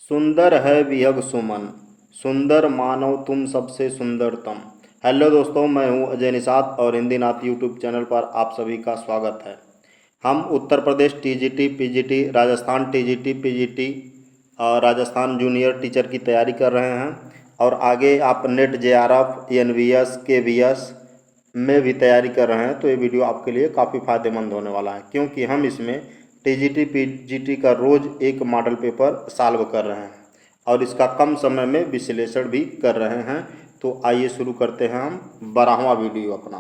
सुंदर है विहग सुमन, सुंदर मानव तुम सबसे सुंदरतम। हेलो दोस्तों, मैं हूं अजय निषाद और हिंदी नात यूट्यूब चैनल पर आप सभी का स्वागत है। हम Uttar Pradesh TGT PGT, Rajasthan TGT PGT और राजस्थान जूनियर टीचर की तैयारी कर रहे हैं और आगे आप नेट जेआरएफ एनवीएस केवीएस में भी तैयारी कर रहे हैं तो ये वीडियो आपके लिए काफ़ी फ़ायदेमंद होने वाला है, क्योंकि हम इसमें टीजीटी पीजीटी का रोज़ एक मॉडल पेपर सॉल्व कर रहे हैं और इसका कम समय में विश्लेषण भी कर रहे हैं। तो आइए शुरू करते हैं हम 12वां वीडियो अपना।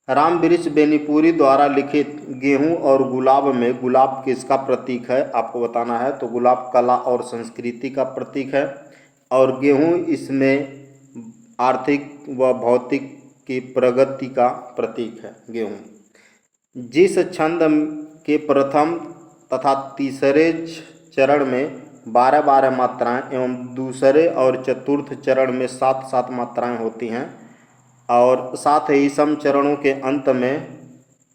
राम वृक्ष बेनीपुरी द्वारा लिखित गेहूं और गुलाब में गुलाब किसका प्रतीक है आपको बताना है। तो गुलाब कला और संस्कृति का प्रतीक है और गेहूं इसमें आर्थिक व भौतिक की प्रगति का प्रतीक है। गेहूं जिस छंद के प्रथम तथा तीसरे चरण में 12-12 मात्राएं एवं दूसरे और चतुर्थ चरण में 7-7 मात्राएं होती हैं और साथ ही सम चरणों के अंत में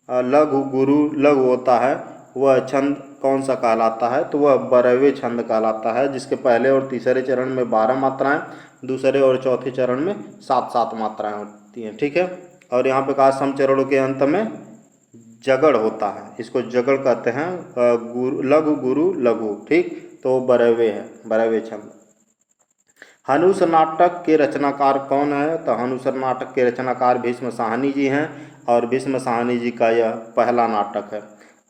लघु गुरु लघु होता है, वह छंद कौन सा कहलाता है। तो वह बरहवे छंद कहलाता है, जिसके पहले और तीसरे चरण में 12 मात्राएं, दूसरे और चौथे चरण में 7-7 मात्राएं होती हैं। ठीक है। और यहाँ पे कहा सम चरणों के अंत में जगड़ होता है, इसको जगड़ कहते हैं। लघु गुरु लघु, ठीक, तो बरहवे है, बरहवे छंद। हनुस नाटक के रचनाकार कौन है। तो हनुस नाटक के रचनाकार भीष्म साहनी जी हैं और भीष्म साहनी जी का यह पहला नाटक है।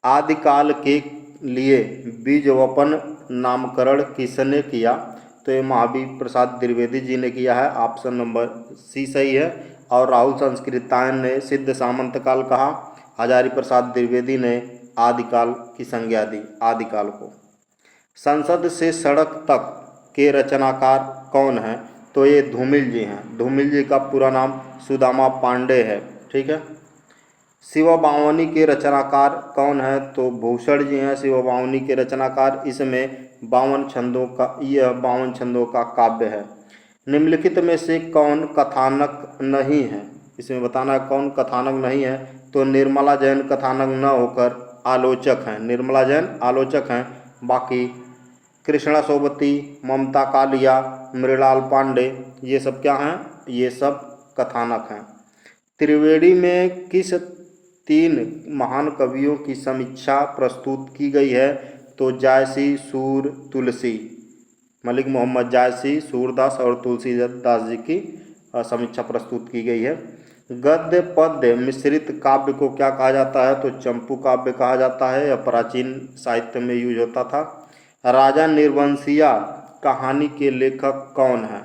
आदिकाल के लिए बीजवपन नामकरण किसने किया। तो ये महावीर प्रसाद द्विवेदी जी ने किया है, ऑप्शन नंबर सी सही है। और राहुल संस्कृतायन ने सिद्ध सामंत काल कहा, हजारी प्रसाद द्विवेदी ने आदिकाल की संज्ञा दी, आदिकाल को। संसद से सड़क तक के रचनाकार कौन है। तो ये धूमिल जी हैं। धूमिल जी का पूरा नाम सुदामा पांडे है। ठीक है। शिवबावनी के रचनाकार कौन है। तो भूषण जी हैं शिवबावनी के रचनाकार। इसमें 52 छंदों का, यह 52 छंदों का काव्य है। निम्नलिखित में से कौन कथानक नहीं है, इसमें बताना है कौन कथानक नहीं है। तो निर्मला जैन कथानक न होकर आलोचक हैं, निर्मला जैन आलोचक हैं। बाकी कृष्णा सोबती, ममता कालिया, मृणाल पांडे, ये सब क्या हैं, ये सब कथानक हैं। त्रिवेणी में किस 3 महान कवियों की समीक्षा प्रस्तुत की गई है। तो जायसी, सूर, तुलसी, मलिक मोहम्मद जायसी, सूरदास और तुलसीदास जी की समीक्षा प्रस्तुत की गई है। गद्य पद्य मिश्रित काव्य को क्या कहा जाता है। तो चंपू काव्य कहा जाता है, यह प्राचीन साहित्य में यूज होता था। राजा निर्वंशिया कहानी के लेखक कौन है।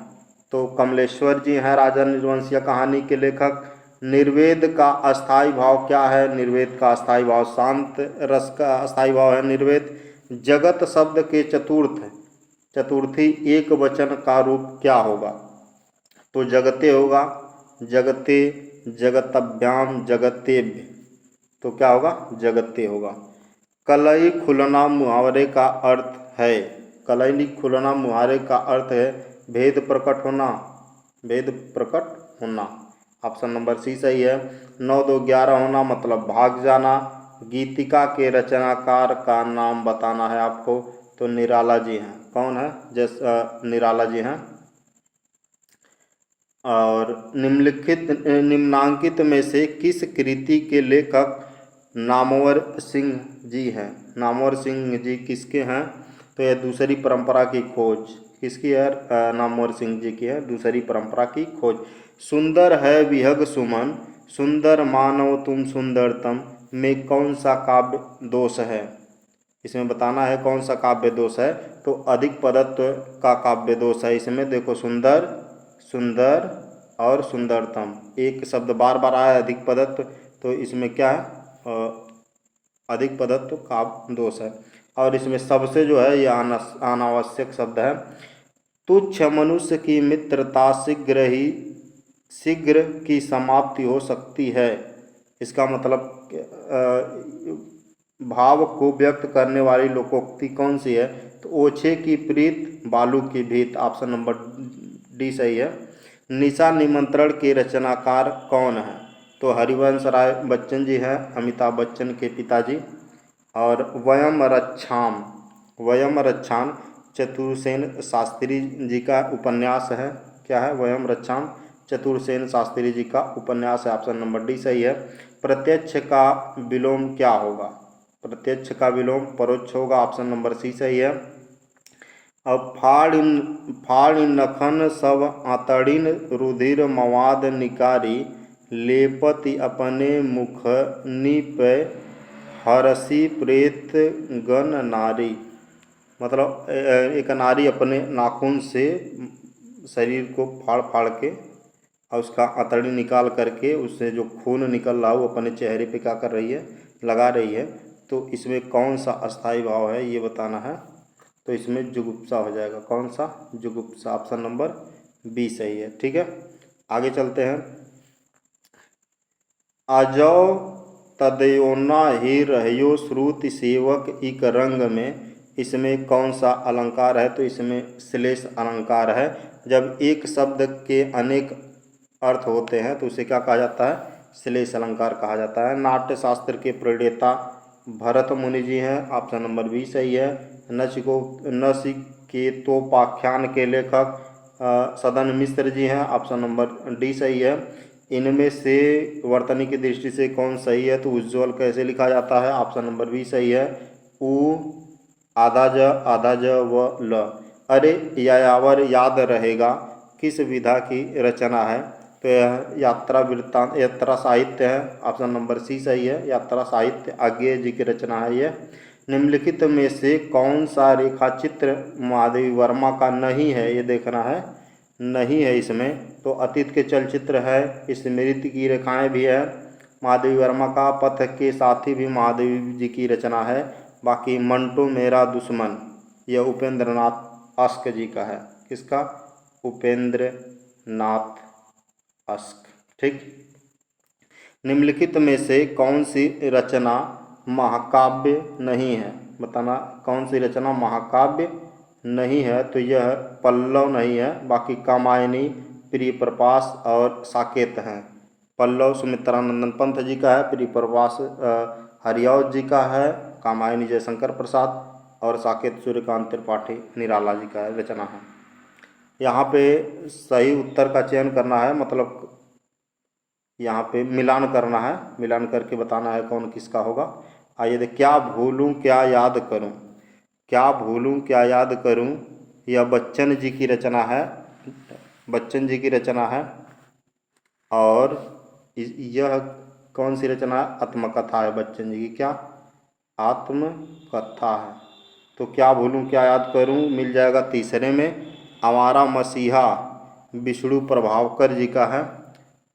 तो कमलेश्वर जी हैं राजा निर्वंशिया कहानी के लेखक। निर्वेद का अस्थाई भाव क्या है। निर्वेद का अस्थाई भाव शांत रस का अस्थाई भाव है निर्वेद। जगत शब्द के चतुर्थी एक वचन का रूप क्या होगा। तो जगते होगा, जगते, जगतभ्याम, जगतेभ्य, तो क्या होगा, जगते होगा। कलई खुलना मुहावरे का अर्थ है। कलई खुलना मुहावरे का अर्थ है भेद प्रकट होना, भेद प्रकट होना, ऑप्शन नंबर सी सही है। 9-2-11 होना मतलब भाग जाना। गीतिका के रचनाकार का नाम बताना है आपको। तो निराला जी हैं। कौन है, निराला जी हैं। और निम्नांकित में से किस कृति के लेखक नामवर सिंह जी हैं। नामवर सिंह जी किसके हैं। तो यह दूसरी परंपरा की खोज किसकी है, नामवर सिंह जी की है, दूसरी परंपरा की खोज। सुंदर है विहग सुमन, सुंदर मानव तुम सुंदरतम में कौन सा काव्य दोष है। इसमें बताना है कौन सा काव्य दोष है। तो अधिक पदत्व का काव्य दोष है। इसमें देखो सुंदर, सुंदर और सुंदरतम, एक शब्द बार बार आया अधिक पदत्व, तो इसमें क्या है, अधिक पदत्व का दोष है। और इसमें सबसे जो है यह अनावश्यक शब्द है। तुच्छ मनुष्य की मित्रता शीघ्र की समाप्ति हो सकती है। इसका मतलब भाव को व्यक्त करने वाली लोकोक्ति कौन सी है। तो ओछे की प्रीत बालू की भीत, ऑप्शन नंबर डी सही है। निशा निमंत्रण के रचनाकार कौन है। तो हरिवंश राय बच्चन जी हैं, अमिताभ बच्चन के पिताजी। और वयम रक्षाम, वयम रक्षाम चतुर्सेन शास्त्री जी का उपन्यास है। क्या है? वयम रक्षाम चतुर्सेन शास्त्री जी का उपन्यास है। ऑप्शन नंबर डी सही है। प्रत्यक्ष का विलोम क्या होगा? प्रत्यक्ष का विलोम परोक्ष होगा। ऑप्शन नंबर सी सही है। अब फाड़ नखन सब आतड़िन रुधिर मवाद निकारी लेपति अपने मुख निप हरसी प्रेत गण नारी। मतलब एक नारी अपने नाखून से शरीर को फाड़ फाड़ के और उसका आतड़ी निकाल करके उससे जो खून निकल रहा है वो अपने चेहरे पे क्या कर रही है? लगा रही है। तो इसमें कौन सा अस्थाई भाव है ये बताना है। तो इसमें जुगुप्सा हो जाएगा। कौन सा? जुगुप्सा। ऑप्शन नंबर बी सही है। ठीक है, आगे चलते हैं। अजौ तदयोना ही रहयो श्रुति सेवक इक रंग में, इसमें कौन सा अलंकार है? तो इसमें श्लेष अलंकार है। जब एक शब्द के अनेक अर्थ होते हैं तो उसे क्या कहा जाता है? श्लेष अलंकार कहा जाता है। नाट्य शास्त्र के प्रणेता भरत मुनि जी हैं। ऑप्शन नंबर बी सही है। नचिकेतोपाख्यान के लेखक सदन मिश्र जी हैं। ऑप्शन नंबर डी सही है। इनमें से वर्तनी की दृष्टि से कौन सही है? तो उज्ज्वल कैसे लिखा जाता है? ऑप्शन नंबर बी सही है। उ आधा ज व ल। अरे यायावर याद रहेगा किस विधा की रचना है? तो यह यात्रा वृत्तांत यात्रा साहित्य है। ऑप्शन नंबर सी सही है। यात्रा साहित्य अज्ञेय जी की रचना है यह। निम्नलिखित में से कौन सा रेखाचित्र महादेवी वर्मा का नहीं है? ये देखना है। नहीं है इसमें तो अतीत के चलचित्र है, स्मृति की रेखाएं भी है महादेवी वर्मा का। पथ के साथी भी महादेवी जी की रचना है। बाकी मंटो मेरा दुश्मन यह उपेंद्र नाथ अश्क जी का है। किसका? उपेंद्र नाथ अश्क। ठीक। निम्नलिखित में से कौन सी रचना महाकाव्य नहीं है? बताना कौन सी रचना महाकाव्य नहीं है। तो यह पल्लव नहीं है। बाकी कामायनी, प्रिय प्रकाश और साकेत हैं। पल्लव सुमित्रानंदन पंत जी का है, प्रिय प्रकाश हरिऔध जी का है, कामायनी जयशंकर प्रसाद और साकेत सूर्यकांत त्रिपाठी निराला जी का रचना है। यहाँ पे सही उत्तर का चयन करना है, मतलब यहाँ पे मिलान करना है, मिलान करके बताना है कौन किसका होगा। आइए देख। क्या भूलूं क्या याद करूं? क्या भूलूं क्या याद करूं यह बच्चन जी की रचना है। बच्चन जी की रचना है। और यह कौन सी रचना है? आत्मकथा है बच्चन जी की। क्या? आत्मकथा है। तो क्या भूलूं क्या याद करूं मिल जाएगा तीसरे में। हमारा मसीहा विष्णु प्रभाकर जी का है,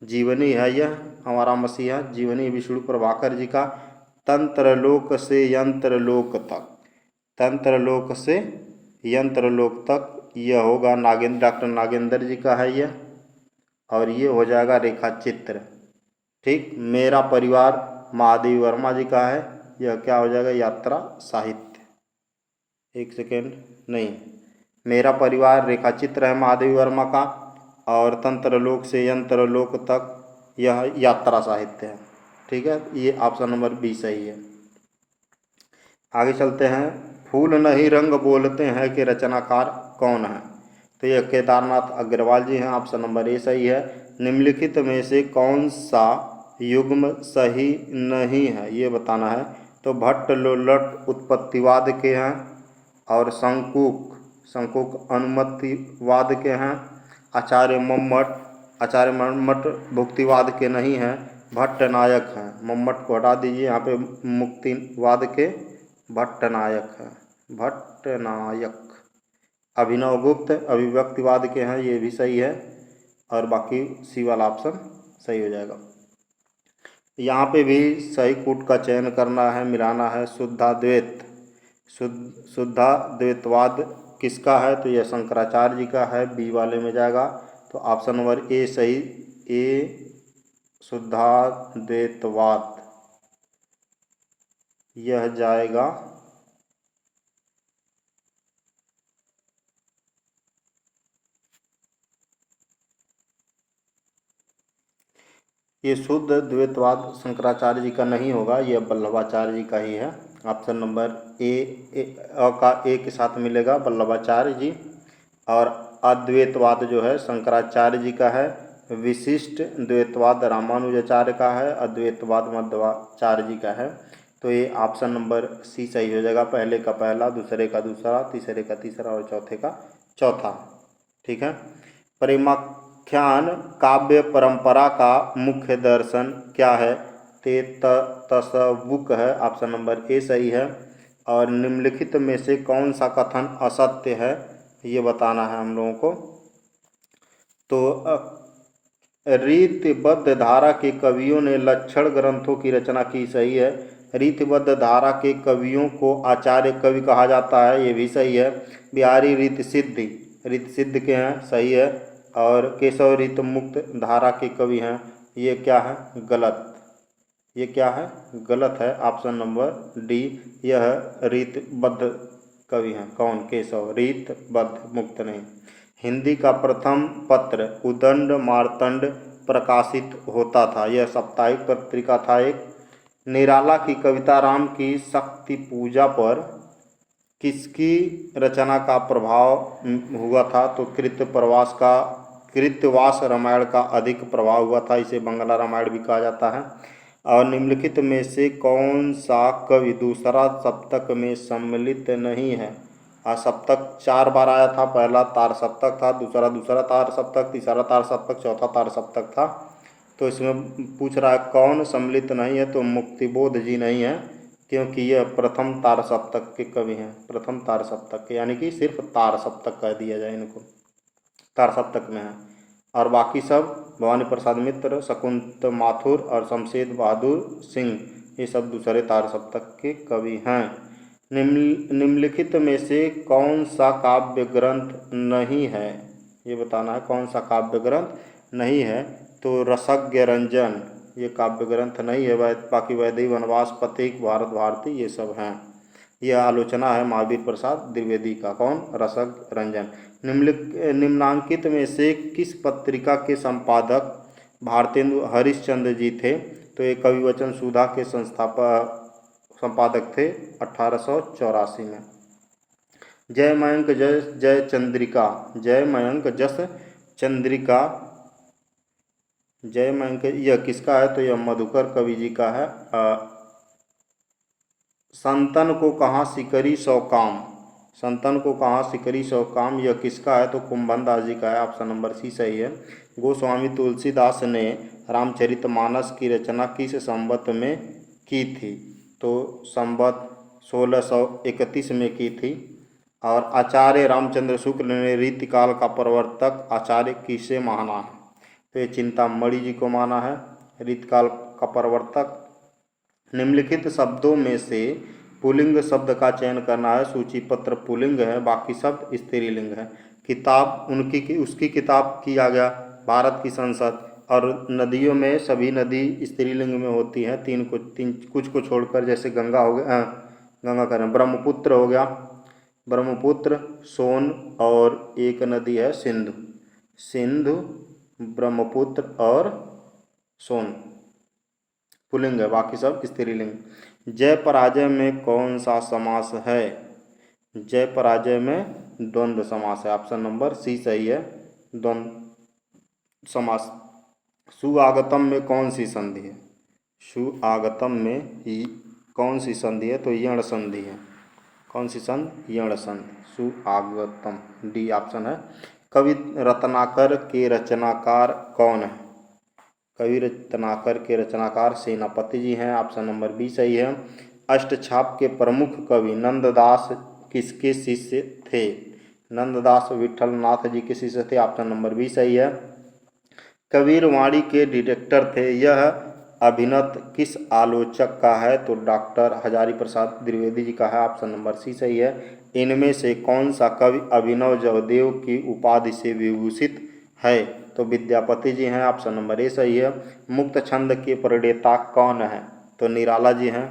जीवनी है यह। हमारा मसीहा जीवनी विष्णु प्रभाकर जी का। तंत्रलोक से यंत्रलोक तक, तंत्रलोक से यंत्रलोक तक यह होगा डॉक्टर नागेंद्र जी का है यह। और ये हो जाएगा रेखा चित्र। ठीक। मेरा परिवार महादेवी वर्मा जी का है। यह क्या हो जाएगा? यात्रा साहित्य। एक सेकेंड, नहीं, मेरा परिवार रेखा चित्र है महादेवी वर्मा का। और तंत्रलोक से यंत्रलोक तक यह यात्रा साहित्य है। ठीक है, ये ऑप्शन नंबर बी सही है। आगे चलते हैं। फूल नहीं रंग बोलते हैं कि रचनाकार कौन है? तो यह केदारनाथ अग्रवाल जी हैं। ऑप्शन नंबर ए सही है। निम्नलिखित में से कौन सा युग्म सही नहीं है ये बताना है। तो भट्ट लोलट उत्पत्तिवाद के हैं और शंकुक अनुमतिवाद के हैं। आचार्य मम्मट भुक्तिवाद के नहीं हैं, भट्ट नायक हैं। मम्मट को हटा दीजिए, यहाँ पे मुक्तिवाद के भट्ट नायक है। भट्ट नायक। अभिनव गुप्त अभिव्यक्तिवाद के हैं, ये भी सही है। और बाकी सी वाला ऑप्शन सही हो जाएगा। यहाँ पे भी सही कूट का चयन करना है, मिलाना है। शुद्धाद्वैतवाद किसका है? तो यह शंकराचार्य जी का है, बी वाले में जाएगा। तो ऑप्शन नंबर ए सही। ए शुद्धाद्वैतवाद यह जाएगा ये शुद्ध द्वैतवाद शंकराचार्य जी का नहीं होगा, यह वल्लभाचार्य जी का ही है। ऑप्शन नंबर अ का ए के साथ मिलेगा वल्लभाचार्य जी। और अद्वैतवाद जो है शंकराचार्य जी का है। विशिष्ट द्वैतवाद रामानुजाचार्य का है। अद्वैतवाद मध्वाचार्य जी का है। तो ये ऑप्शन नंबर सी सही हो जाएगा। पहले का पहला, दूसरे का दूसरा, तीसरे का तीसरा और चौथे का चौथा। ठीक है। परिमाख्यान काव्य परंपरा का मुख्य दर्शन क्या है? ते तसव्वुक है। ऑप्शन नंबर ए सही है। और निम्नलिखित में से कौन सा कथन असत्य है, ये बताना है हम लोगों को। तो रीतिबद्ध धारा के कवियों ने लक्षण ग्रंथों की रचना की, सही है। रीतिबद्ध धारा के कवियों को आचार्य कवि कहा जाता है, ये भी सही है। बिहारी रीतसिद्ध के हैं, सही है। और केशव रीत मुक्त धारा के कवि हैं, ये क्या है? गलत। ये क्या है? गलत है। ऑप्शन नंबर डी, यह रीतबद्ध कवि हैं। कौन? केशव। रीतबद्ध, मुक्त नहीं। हिंदी का प्रथम पत्र उदंड मार्तंड प्रकाशित होता था, यह साप्ताहिक पत्रिका था एक। निराला की कविता राम की शक्ति पूजा पर किसकी रचना का प्रभाव हुआ था? तो कृतवास रामायण का अधिक प्रभाव हुआ था, इसे बंगला रामायण भी कहा जाता है। और निम्नलिखित में से कौन सा कवि दूसरा सप्तक में सम्मिलित नहीं है? सप्तक 4 बार आया था। पहला तार सप्तक था, दूसरा तार सप्तक, तीसरा तार सप्तक, चौथा तार सप्तक था। तो इसमें पूछ रहा है कौन सम्मिलित नहीं है, तो मुक्तिबोध जी नहीं है, क्योंकि यह प्रथम तार सप्तक के कवि हैं। प्रथम तार सप्तक के, यानी कि सिर्फ तार सप्तक कह दिया जाए इनको, तार सप्तक में है। और बाकी सब भवानी प्रसाद मित्र, शकुंत माथुर और शमशेद बहादुर सिंह, ये सब दूसरे तार सप्तक के कवि हैं। निम्नलिखित में से कौन सा काव्य ग्रंथ नहीं है, ये बताना है। कौन सा काव्य ग्रंथ नहीं है? तो रसज्ञ रंजन, ये काव्य ग्रंथ नहीं है। बाकी वैदेही वनवास, पथिक, भारत भारती, ये सब हैं। यह आलोचना है महावीर प्रसाद द्विवेदी का। कौन? रसज्ञ रंजन। निम्नांकित में से किस पत्रिका के संपादक भारतेंदु हरिश्चंद्र जी थे? तो ये कविवचन सुधा के संपादक थे 1884 में। जय मयंक जय चंद्रिका, जय मयंक जस चंद्रिका, जय मयंक, यह किसका है? तो यह मधुकर कवि जी का है। संतन को कहाँ सिकरी सौ काम, संतन को कहाँ सिकरी सौ काम, यह किसका है? तो कुंभन दास जी का है। ऑप्शन नंबर सी सही है। गोस्वामी तुलसीदास ने रामचरितमानस की रचना किस संवत में की थी? तो संवत 1631 में की थी। और आचार्य रामचंद्र शुक्ल ने रीतिकाल का प्रवर्तक आचार्य किसे माना है? तो ये चिंतामणि जी को माना है रीतिकाल का प्रवर्तक। निम्नलिखित शब्दों में से पुल्लिंग शब्द का चयन करना है। सूचीपत्र पुल्लिंग है, बाकी शब्द स्त्रीलिंग है। किताब उसकी किताब किया गया भारत की संसद। और नदियों में सभी नदी स्त्रीलिंग में होती हैं, तीन कुछ को छोड़कर, जैसे गंगा हो गया, गंगा करें, ब्रह्मपुत्र हो गया, ब्रह्मपुत्र, सोन, और एक नदी है सिंधु। सिंधु, ब्रह्मपुत्र और सोन पुल्लिंग है, बाकी सब स्त्रीलिंग। जय पराजय में कौन सा समास है? जय पराजय में द्वंद्व समास है। ऑप्शन नंबर सी सही है, द्वंद्व समास। सुआगतम में कौन सी संधि है? सुआगतम में कौन सी संधि है? तो यण संधि है। कौन सी संधि? यण संधि। सुआगतम, डी ऑप्शन है। कवि रत्नाकर के रचनाकार कौन है? कवि रत्नाकर के रचनाकार सेनापति जी हैं। ऑप्शन नंबर बी सही है। अष्टछाप के प्रमुख कवि नंददास किसके शिष्य थे? नंददास विठलनाथ जी के शिष्य थे। ऑप्शन नंबर बी सही है। कबीरवाणी के डायरेक्टर थे, यह अभिनत किस आलोचक का है? तो डॉक्टर हजारी प्रसाद द्विवेदी जी का है। ऑप्शन नंबर सी सही है। इनमें से कौन सा कवि अभिनव जयदेव की उपाधि से विभूषित है? तो विद्यापति जी हैं। ऑप्शन नंबर ए सही है। मुक्त छंद के प्रणेता कौन है? तो निराला जी हैं।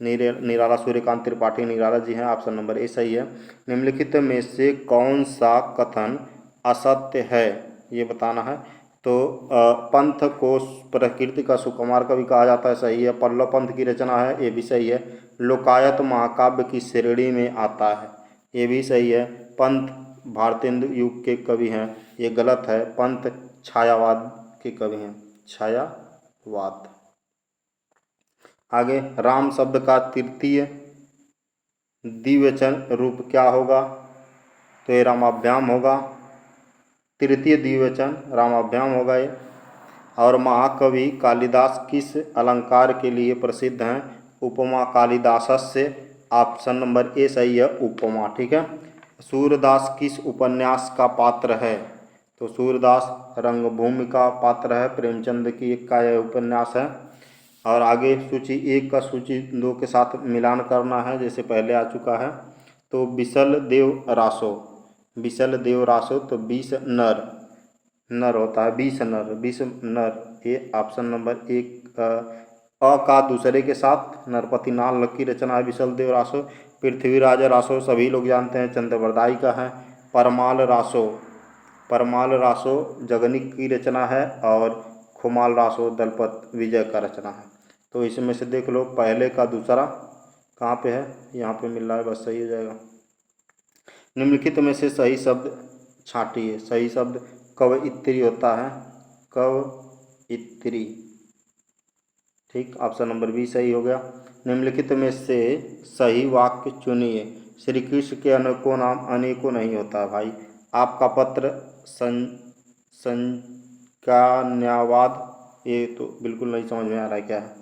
निराला सूर्यकांत त्रिपाठी निराला जी हैं। ऑप्शन नंबर ए सही है। निम्नलिखित में से कौन सा कथन असत्य है, ये बताना है। तो पंथ को प्रकृति का सुकुमार कवि कहा जाता है, सही है। पल्लव पंथ की रचना है, ये भी सही है। लोकायत महाकाव्य की श्रेणी में आता है, ये भी सही है। पंथ भारतेंदु युग के कवि हैं, ये गलत है। पंथ छायावाद के कवि हैं, छायावाद। आगे, राम शब्द का तृतीय द्विवचन रूप क्या होगा? तो ये रामाभ्याम होगा, तृतीय द्विवचन रामाभ्याम होगा ये। और महाकवि कालिदास किस अलंकार के लिए प्रसिद्ध हैं? उपमा कालिदासस्य, ऑप्शन नंबर ए सही है, उपमा। ठीक है। सूरदास किस उपन्यास का पात्र है? तो सूरदास रंगभूमि का पात्र है, प्रेमचंद की एक का यह उपन्यास है। और आगे सूची 1 का सूची 2 के साथ मिलान करना है, जैसे पहले आ चुका है। तो बिसल देव रासो, बिसल देव रासो, तो 20 नर, नर होता है, 20 नर, 20 नर, ये ऑप्शन नंबर 1 अ का दूसरे के साथ नरपति नाल की रचना है बिसल देव रासो। पृथ्वीराज रासो सभी लोग जानते हैं, चंद्रवरदाई का है। परमाल रासो, परमाल रासो जगनिक की रचना है। और खुमाल रासो दलपत विजय का रचना है। तो इसमें से देख लो पहले का दूसरा कहाँ पे है, यहाँ पे मिल रहा है, बस सही हो जाएगा। निम्नलिखित में से सही शब्द छांटिए। सही शब्द कवयित्री होता है, कवयित्री। ठीक, ऑप्शन नंबर बी सही हो गया। निम्नलिखित में से सही वाक्य चुनिए। श्री कृष्ण के अनेकों नाम अनेकों नहीं होता भाई। आपका पत्र संज्ञान्यावाद, ये तो बिल्कुल नहीं समझ में आ रहा है क्या है।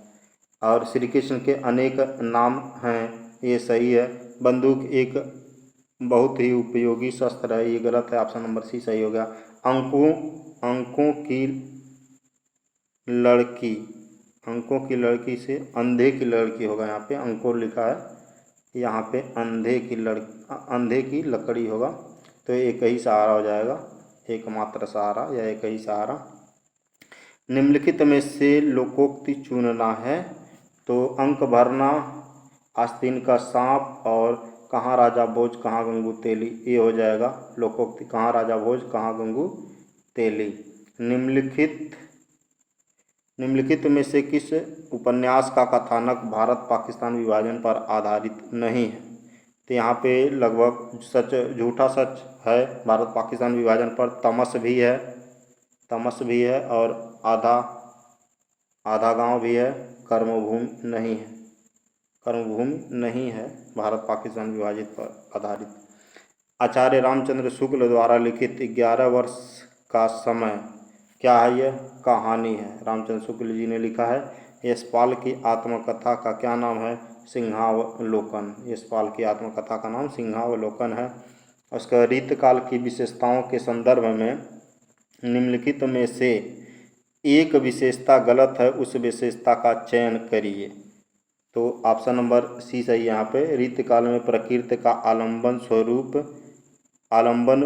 और श्री कृष्ण के अनेक नाम हैं, ये सही है। बंदूक एक बहुत ही उपयोगी शस्त्र है, ये गलत है, ऑप्शन नंबर सी सही हो गया। अंकों की लड़की, अंकों की लड़की से अंधे की लड़की होगा, यहाँ पे अंकों लिखा है, यहाँ पे अंधे की लकड़ी होगा। तो एक ही सहारा हो जाएगा, एकमात्र सहारा या एक ही सहारा। निम्नलिखित में से लोकोक्ति चुनना है। तो अंक भरना, आस्तीन का सांप, और कहाँ राजा भोज कहाँ गंगू तेली, ये हो जाएगा लोकोक्ति। कहाँ राजा भोज कहाँ गंगू तेली। निम्नलिखित में से किस उपन्यास का कथानक भारत पाकिस्तान विभाजन पर आधारित नहीं है? तो यहाँ पे लगभग सच झूठा सच है भारत पाकिस्तान विभाजन पर। तमस भी है और आधा गांव भी है। कर्मभूमि नहीं है भारत पाकिस्तान विभाजित पर आधारित। आचार्य रामचंद्र शुक्ल द्वारा लिखित 11 वर्ष का समय क्या है? यह कहानी है, रामचंद्र शुक्ल जी ने लिखा है। यशपाल की आत्मकथा का क्या नाम है? सिंहावलोकन। यशपाल की आत्मकथा का नाम सिंहावलोकन है। उसका रीतकाल की विशेषताओं के संदर्भ में निम्नलिखित में से एक विशेषता गलत है, उस विशेषता का चयन करिए। तो ऑप्शन नंबर सी सही। यहाँ पे रीतकाल में प्रकृति का आलंबन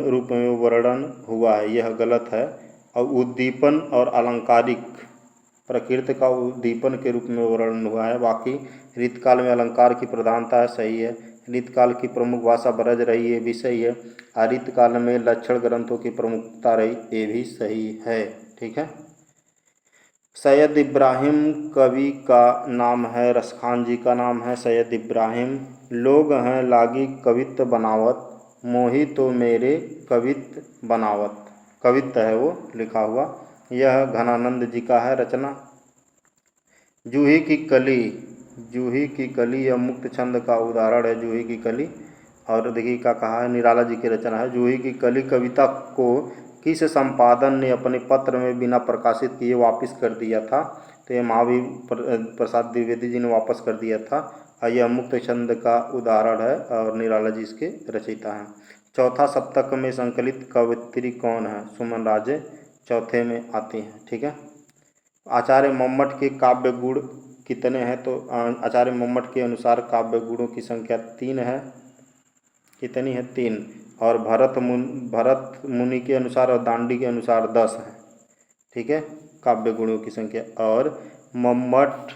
रूप में वर्णन हुआ है, यह गलत है। और उद्दीपन और अलंकारिक, प्रकृति का उद्दीपन के रूप में वर्णन हुआ है। बाकी रीतकाल में अलंकार की प्रधानता है, सही है। रीतकाल की प्रमुख भाषा ब्रज रही, ये भी सही है। रीतकाल में लक्षण ग्रंथों की प्रमुखता रही, ये भी सही है। ठीक है। सैयद इब्राहिम कवि का नाम है, रसखान जी का नाम है सैयद इब्राहिम। लोग हैं लागी कवित्त बनावत, मोही तो मेरे कवित्त बनावत। कवित्त है वो लिखा हुआ, यह घनानंद जी का है रचना। जूही की कली यह मुक्त छंद का उदाहरण है, जूही की कली। और देखिए क्या कहा है, निराला जी की रचना है। जूही की कली कविता को किस संपादन ने अपने पत्र में बिना प्रकाशित किए वापस कर दिया था? तो ये महावीर प्रसाद द्विवेदी जी ने वापस कर दिया था। और यह मुक्त छंद का उदाहरण है और निराला जी इसके रचयिता हैं। चौथा सप्तक में संकलित कवयित्री कौन है? सुमन राजे चौथे में आती हैं। ठीक है। आचार्य मम्मट के काव्य गुण कितने हैं? तो आचार्य मम्मट के अनुसार काव्य गुणों की संख्या 3 है। कितनी है? 3। और भरत मुनि के अनुसार और दांडी के अनुसार 10 है। ठीक है, काव्य गुणों की संख्या। और मम्मट,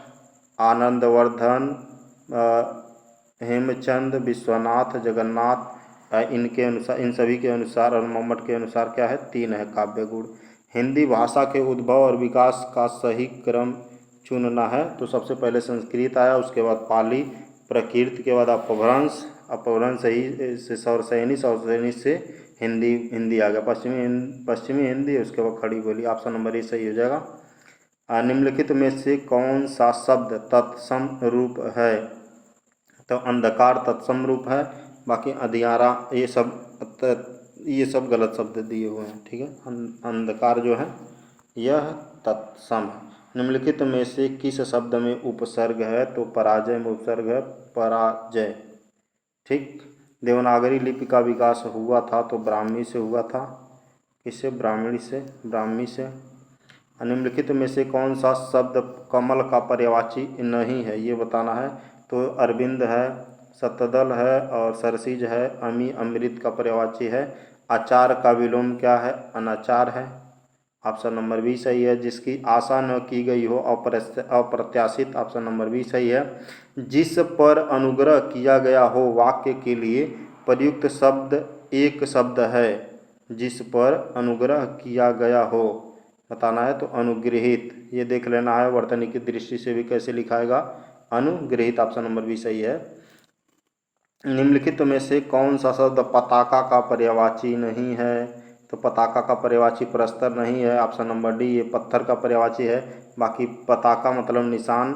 आनंदवर्धन, हेमचंद, विश्वनाथ, जगन्नाथ, इनके अनुसार, इन सभी के अनुसार और मम्मट के अनुसार क्या है? 3 है काव्य गुण। हिंदी भाषा के उद्भव और विकास का सही क्रम चुनना है तो सबसे पहले संस्कृत आया, उसके बाद पाली, प्राकृत के बाद अपभ्रंश, अपभ्रंश से सौरसैनी से हिंदी आ गया, पश्चिमी हिंदी, उसके बाद खड़ी बोली। ऑप्शन नंबर ए सही हो जाएगा। निम्नलिखित में से कौन सा शब्द तत्सम रूप है? तो अंधकार तत्सम रूप है, बाकी अधियारा ये सब गलत शब्द दिए हुए हैं, ठीक है। अंधकार जो है यह तत्सम है। निम्नलिखित में से किस शब्द में उपसर्ग है? तो पराजय में उपसर्ग है, पराजय, ठीक। देवनागरी लिपि का विकास हुआ था तो ब्राह्मी से हुआ था, किससे? ब्राह्मी से। निम्नलिखित में से कौन सा शब्द कमल का पर्यायवाची नहीं है, ये बताना है। तो अरविंद है, शतदल है और सरसिज है। अमी अमृत का पर्यायवाची है। आचार का विलोम क्या है? अनाचार है। ऑप्शन नंबर बी सही है। जिसकी आशा न की गई हो, अप्रत्याशित, ऑप्शन नंबर बी सही है। जिस पर अनुग्रह किया गया हो वाक्य के लिए प्रयुक्त शब्द एक शब्द है। जिस पर अनुग्रह किया गया हो बताना है तो अनुग्रहित, ये देख लेना है वर्तनी की दृष्टि से भी कैसे लिखाएगा, अनुग्रहित, ऑप्शन नंबर बी सही है। निम्नलिखित में से कौन सा शब्द पताका का पर्यायवाची नहीं है? तो पताका का पर्यायवाची प्रस्तर नहीं है, ऑप्शन नंबर डी। ये पत्थर का पर्यायवाची है, बाकी पताका मतलब निशान,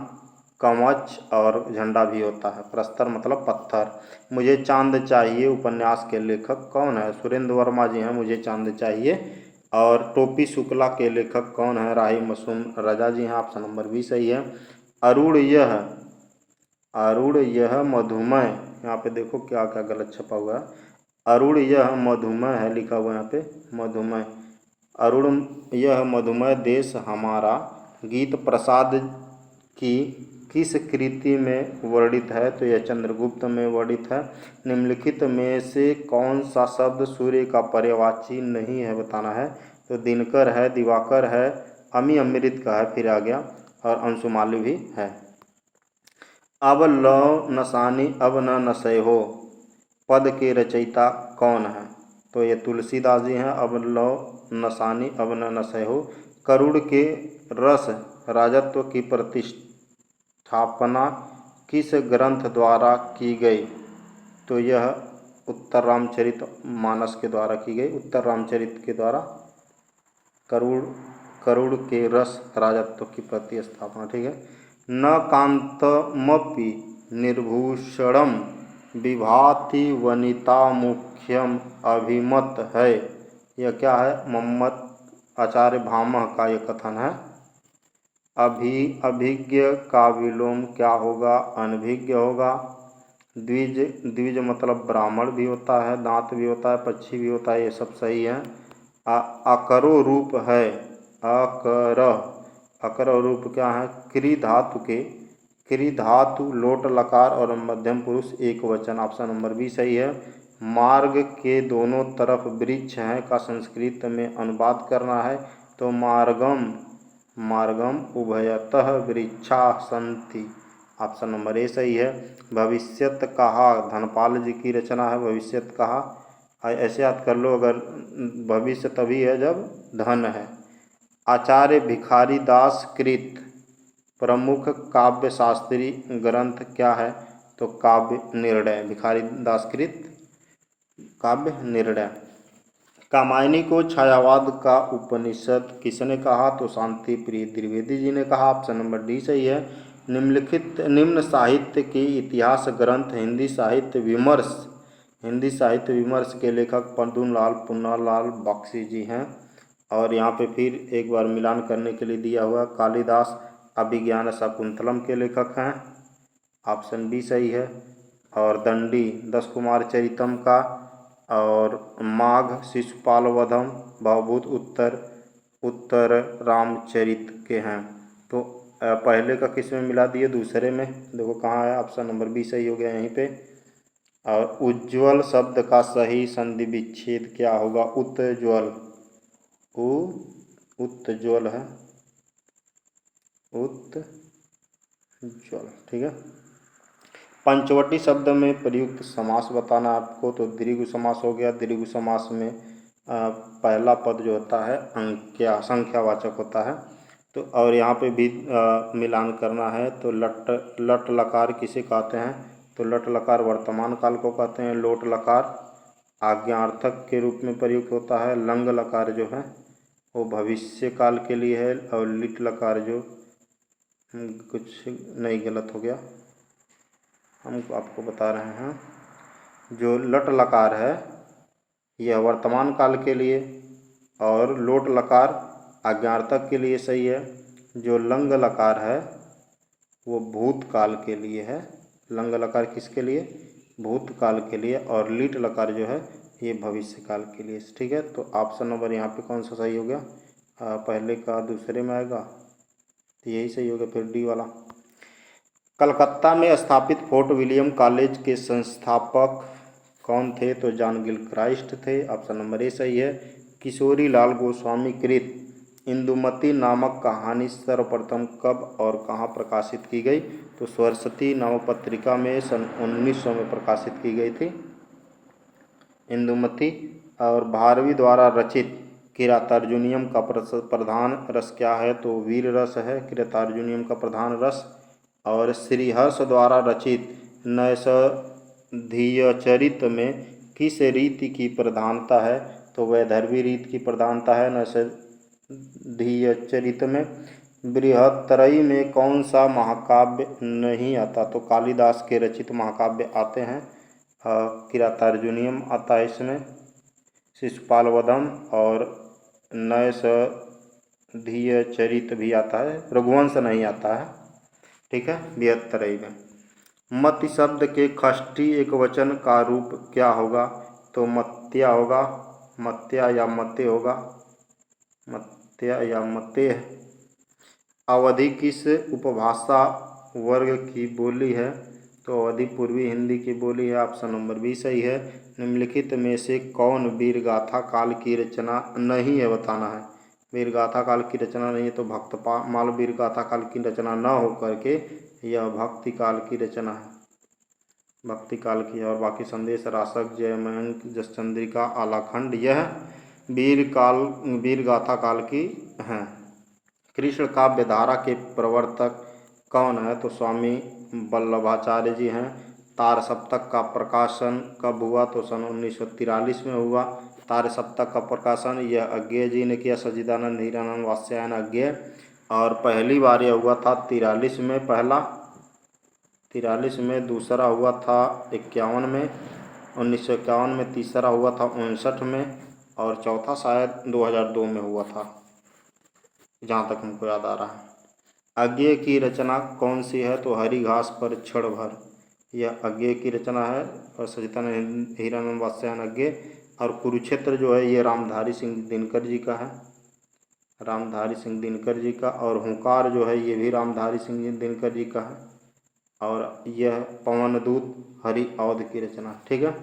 कवच और झंडा भी होता है, प्रस्तर मतलब पत्थर। मुझे चांद चाहिए उपन्यास के लेखक कौन है? सुरेंद्र वर्मा जी हैं, मुझे चांद चाहिए। और टोपी शुक्ला के लेखक कौन है? राही मासूम रजा जी हैं, ऑप्शन नंबर बी सही है। अरुण यह मधुमय, यहाँ पे देखो क्या क्या गलत छपा हुआ है। अरुण यह मधुमय है लिखा हुआ है यहाँ पे, मधुमय। अरुण यह मधुमय देश हमारा गीत प्रसाद की किस कृति में वर्णित है? तो यह चंद्रगुप्त में वर्णित है। निम्नलिखित में से कौन सा शब्द सूर्य का पर्यायवाची नहीं है बताना है। तो दिनकर है, दिवाकर है, अमी अमृत का है, फिर आ गया, और अंशुमाली भी है। अब लौ नसानी अब न नशे हो पद के रचयिता कौन है? तो ये तुलसीदास जी हैं। अब लौ नसानी अब न नशे हो। करुण के रस राजत्व की प्रतिष्ठापना किस ग्रंथ द्वारा की गई? तो यह उत्तर रामचरित मानस के द्वारा की गई, उत्तर रामचरित के द्वारा करुण के रस राजत्व की प्रतिस्थापना, ठीक है। न कांतमपि निर्भूषणम विभाति वनिता मुख्यम अभिमत है, यह क्या है? मोहम्मद आचार्य भामह का यह कथन है। अभिज्ञ का विलोम क्या होगा? अनभिज्ञ होगा। द्विज मतलब ब्राह्मण भी होता है, दांत भी होता है, पक्षी भी होता है, ये सब सही है। अकरो रूप है, अकर रूप क्या है? क्री धातु लोट लकार और मध्यम पुरुष एक वचन, ऑप्शन नंबर बी सही है। मार्ग के दोनों तरफ वृक्ष हैं का संस्कृत में अनुवाद करना है तो मार्गम उभयतः वृक्षा सन्ति, ऑप्शन नंबर ए सही है। भविष्यत कहा धनपाल जी की रचना है, भविष्यत कहा ऐसे याद कर लो, अगर भविष्य तभी है जब धन है। आचार्य भिखारी दास कृत प्रमुख काव्य शास्त्री ग्रंथ क्या है? तो काव्य निर्णय, भिखारी दास कृत काव्य निर्णय। कामायनी को छायावाद का उपनिषद किसने कहा? तो शांति प्रिय द्विवेदी जी ने कहा, ऑप्शन नंबर डी सही है। निम्न साहित्य के इतिहास ग्रंथ हिंदी साहित्य विमर्श के लेखक पद्मलाल पुन्नालाल बख्शी जी हैं। और यहाँ पे फिर एक बार मिलान करने के लिए दिया हुआ, कालिदास अभिज्ञान शाकुंतलम के लेखक हैं, ऑप्शन बी सही है। और दंडी 10 कुमार चरितम का, और माघ शिशुपाल वधम भवभूत उत्तर रामचरित के हैं। तो पहले का किस में मिला दिए? दूसरे में, देखो कहाँ है, ऑप्शन नंबर बी सही हो गया यहीं पे। और उज्ज्वल शब्द का सही संधि विच्छेद क्या होगा? उत्ज्वल, उत्ज्वल है, उत्ज्वल, ठीक है। पंचवटी शब्द में प्रयुक्त समास बताना आपको, तो दीर्घ समास हो गया। दीर्घ समास में पहला पद जो होता है अंक्या संख्यावाचक होता है। तो और यहाँ पे भी मिलान करना है। तो लट लकार किसे कहते हैं? तो लट लकार वर्तमान काल को कहते हैं। लोट लकार आज्ञार्थक के रूप में प्रयुक्त होता है। लंग लकार जो है वो भविष्य काल के लिए है। और लिट लकार जो कुछ नहीं, गलत हो गया, हम आपको बता रहे हैं। जो लट लकार है यह वर्तमान काल के लिए और लोट लकार आज्ञार्थक के लिए सही है। जो लंग लकार है वो भूतकाल के लिए है। लंग लकार किसके लिए? भूतकाल के लिए। और लीट लकार जो है ये भविष्य काल के लिए। ठीक है, तो ऑप्शन नंबर यहाँ पे कौन सा सही हो गया? पहले का दूसरे में आएगा तो यही सही होगा। फिर डी वाला। कलकत्ता में स्थापित फोर्ट विलियम कॉलेज के संस्थापक कौन थे? तो जॉन गिलक्राइस्ट थे। ऑप्शन नंबर ए सही है। किशोरी लाल गोस्वामी कृत इंदुमती नामक कहानी सर्वप्रथम कब और कहाँ प्रकाशित की गई? तो सरस्वती नामक पत्रिका में सन 1900 में प्रकाशित की गई थी इंदुमती। और भारवी द्वारा रचित किरातार्जुनीयम का प्रधान रस क्या है? तो वीर रस है किरातार्जुनीयम का प्रधान रस। और श्रीहर्ष द्वारा रचित नैषधीयचरित में किस रीति की प्रधानता है? तो वैदर्भी रीति की प्रधानता है नैषधीयचरित में। बृहत्तरई में कौन सा महाकाव्य नहीं आता? तो कालिदास के रचित महाकाव्य आते हैं। किरातार्जुनीयम आता है इसमें, शिशुपाल वधम और नैषधीयचरित भी आता है। रघुवंश नहीं आता है। ठीक है, 72 में। मति शब्द के खष्टी एक वचन का रूप क्या होगा? तो मत्या होगा, मत्या या मते होगा, मत्या या मते। अवधि किस उपभाषा वर्ग की बोली है? तो अवधि पूर्वी हिंदी की बोली है। ऑप्शन नंबर बी सही है। निम्नलिखित में से कौन वीरगाथा काल की रचना नहीं है? बताना है। वीरगाथा काल की रचना नहीं है तो भक्तमाल वीरगाथा काल की रचना न हो करके यह भक्ति काल की रचना है, भक्ति काल की है। और बाकी संदेश राशक, जयमंक, जसचंद्रिका, आलाखंड यह वीरगाथा काल की हैं। कृष्ण काव्य धारा के प्रवर्तक कौन है? तो स्वामी वल्लभाचार्य जी हैं। तार सप्तक का प्रकाशन कब हुआ? तो सन 1943 में हुआ। तार सप्तक का प्रकाशन यह अज्ञेय जी ने किया, सच्चिदानंद हीरानंद वात्स्यायन अज्ञेय। और पहली बार यह हुआ था 43 में, पहला 43 में, दूसरा हुआ था 51 में, 1951 में, तीसरा हुआ था 59 में और चौथा शायद 2002 में हुआ था, जहाँ तक हमको याद आ रहा है। अज्ञेय की रचना कौन सी है? तो हरी घास पर क्षण भर, यह अज्ञेय की रचना है। और सच्चिदानंद हीरानंद वात्स्यायन अज्ञेय। और कुरुक्षेत्र जो है ये रामधारी सिंह दिनकर जी का है, रामधारी सिंह दिनकर जी का। और हुंकार जो है ये भी रामधारी सिंह दिनकर जी का है। और यह पवनदूत हरि औध की रचना। ठीक है।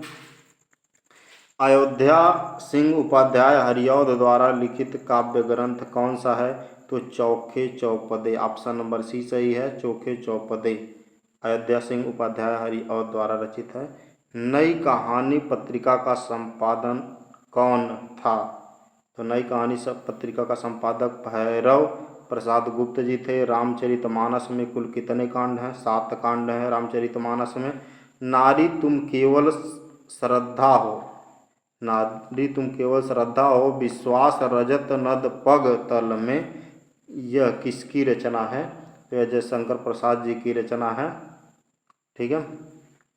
अयोध्या सिंह उपाध्याय हरिऔध द्वारा लिखित काव्य ग्रंथ कौन सा है? तो चौखे चौपदे। ऑप्शन नंबर सी सही है, चौखे चौपदे अयोध्या सिंह उपाध्याय हरिऔध द्वारा रचित है। नई कहानी पत्रिका का संपादन कौन था? तो नई कहानी पत्रिका का संपादक भैरव प्रसाद गुप्त जी थे। रामचरितमानस में कुल कितने कांड हैं? 7 कांड हैं रामचरितमानस में। नारी तुम केवल श्रद्धा हो, नारी तुम केवल श्रद्धा हो, विश्वास रजत नद पग तल में, यह किसकी रचना है? तो यह जयशंकर प्रसाद जी की रचना है। ठीक है।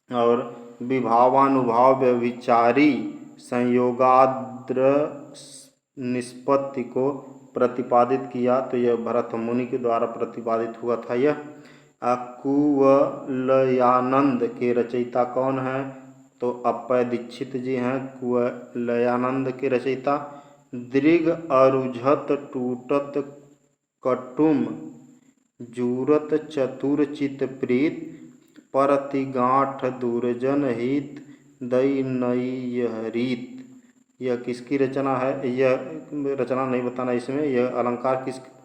और विभावानुभाव विचारी संयोगाद्र निष्पत्ति को प्रतिपादित किया, तो यह भरत मुनि के द्वारा प्रतिपादित हुआ था। यह कुवलयानंद के रचयिता कौन है? तो अप्पय दीक्षित जी हैं कुवलयानंद के रचयिता। दृग अरुझत टूटत कटुम जूरत चतुर चित प्रीत, परति गांठ दुर्जन हित दई नई रीत, यह किसकी रचना है? यह रचना नहीं बताना इसमें। यह अलंकार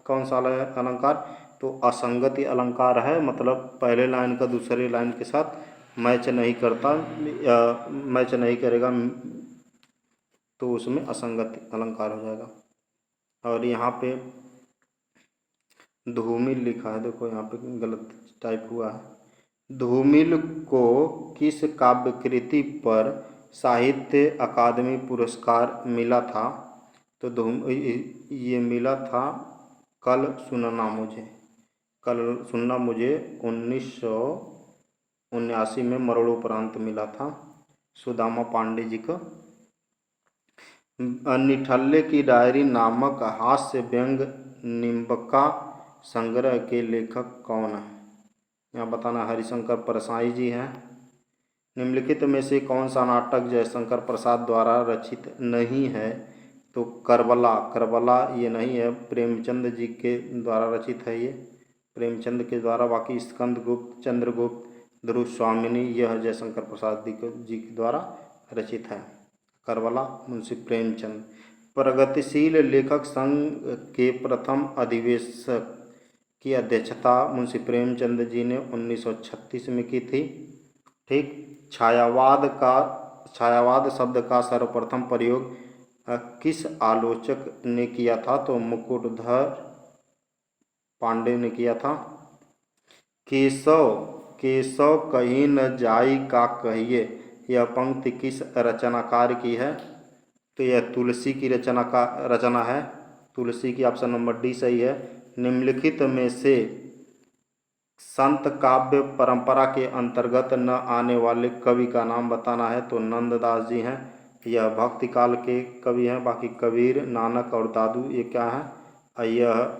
कौन सा अलंकार? तो असंगति अलंकार है, मतलब पहले लाइन का दूसरे लाइन के साथ मैच नहीं करता, मैच नहीं करेगा, तो उसमें असंगति अलंकार हो जाएगा। और यहाँ पे धूमिल लिखा है, देखो यहाँ पे गलत टाइप हुआ है। धूमिल को किस काव्यकृति पर साहित्य अकादमी पुरस्कार मिला था? तो ये मिला था कल सुनना मुझे, कल सुनना मुझे 1979 में मरणोपरांत मिला था सुदामा पांडे जी को। निठल्ले की डायरी नामक हास्य व्यंग निम्बका संग्रह के लेखक कौन है? यहाँ बताना हरिशंकर परसाई जी हैं। निम्नलिखित में से कौन सा नाटक जयशंकर प्रसाद द्वारा रचित नहीं है? तो करबला, करबला ये नहीं है, प्रेमचंद जी के द्वारा रचित है ये, प्रेमचंद के द्वारा। बाकी स्कंदगुप्त, चंद्रगुप्त, ध्रुव स्वामिनी यह जयशंकर प्रसाद जी के द्वारा रचित है। करबला मुंशी प्रेमचंद। प्रगतिशील लेखक संघ के प्रथम अधिवेशक की अध्यक्षता मुंशी प्रेमचंद जी ने 1936 में की थी। ठीक। छायावाद शब्द का सर्वप्रथम प्रयोग किस आलोचक ने किया था? तो मुकुटधर पांडे ने किया था। केशव केशव कहीं न जाई का कहिए, यह पंक्ति किस रचनाकार की है? तो यह तुलसी की रचना है, तुलसी की। ऑप्शन नंबर डी सही है। निम्नलिखित में से संत काव्य परंपरा के अंतर्गत न आने वाले कवि का नाम बताना है। तो नंददास जी हैं, यह भक्ति काल के कवि हैं। बाकी कबीर, नानक और दादू ये क्या है? यह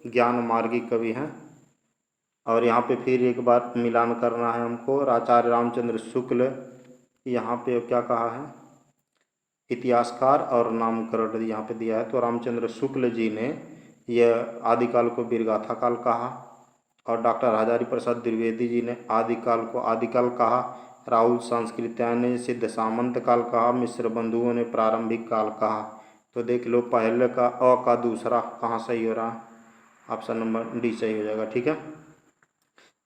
ज्ञान मार्गी कवि हैं। और यहाँ पे फिर एक बार मिलान करना है हमको। आचार्य रामचंद्र शुक्ल, यहाँ पे क्या कहा है? इतिहासकार और नामकरण यहाँ पे दिया है। तो रामचंद्र शुक्ल जी ने यह आदिकाल को वीरगाथा काल कहा, और डॉक्टर हजारी प्रसाद द्विवेदी जी ने आदिकाल को आदिकाल कहा। राहुल सांस्कृत्या ने सिद्ध सामंत काल कहा। मिश्र बंधुओं ने प्रारंभिक काल कहा। तो देख लो पहले का अ का दूसरा कहाँ सही हो रहा है? ऑप्शन नंबर डी सही हो जाएगा। ठीक है।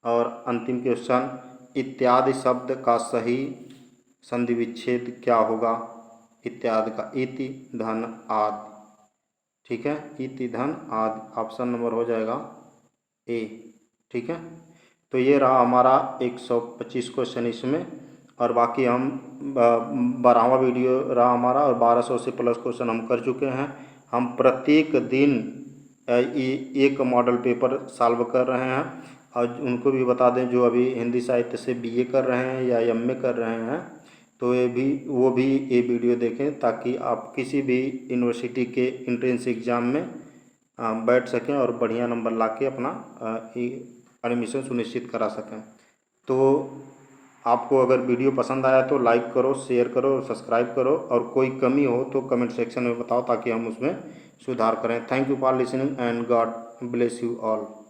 और अंतिम क्वेश्चन, इत्यादि शब्द का सही संधि विच्छेद क्या होगा? इत्यादि का इति धन आदि। ठीक है, इति धन आदि। ऑप्शन नंबर हो जाएगा ए। ठीक है। तो ये रहा हमारा 125 क्वेश्चन इसमें, और बाकी हम 12वां वीडियो रहा हमारा, और 1200 से प्लस क्वेश्चन हम कर चुके हैं। हम प्रत्येक दिन एक मॉडल पेपर सॉल्व कर रहे हैं। और उनको भी बता दें जो अभी हिंदी साहित्य से बीए कर रहे हैं या एमए कर रहे हैं, तो वो भी ये वीडियो देखें, ताकि आप किसी भी यूनिवर्सिटी के एंट्रेंस एग्ज़ाम में बैठ सकें और बढ़िया नंबर लाके अपना एडमिशन सुनिश्चित करा सकें। तो आपको अगर वीडियो पसंद आया तो लाइक करो, शेयर करो, सब्सक्राइब करो, और कोई कमी हो तो कमेंट सेक्शन में बताओ, ताकि हम उसमें सुधार करें। Thank you for listening and God bless you all.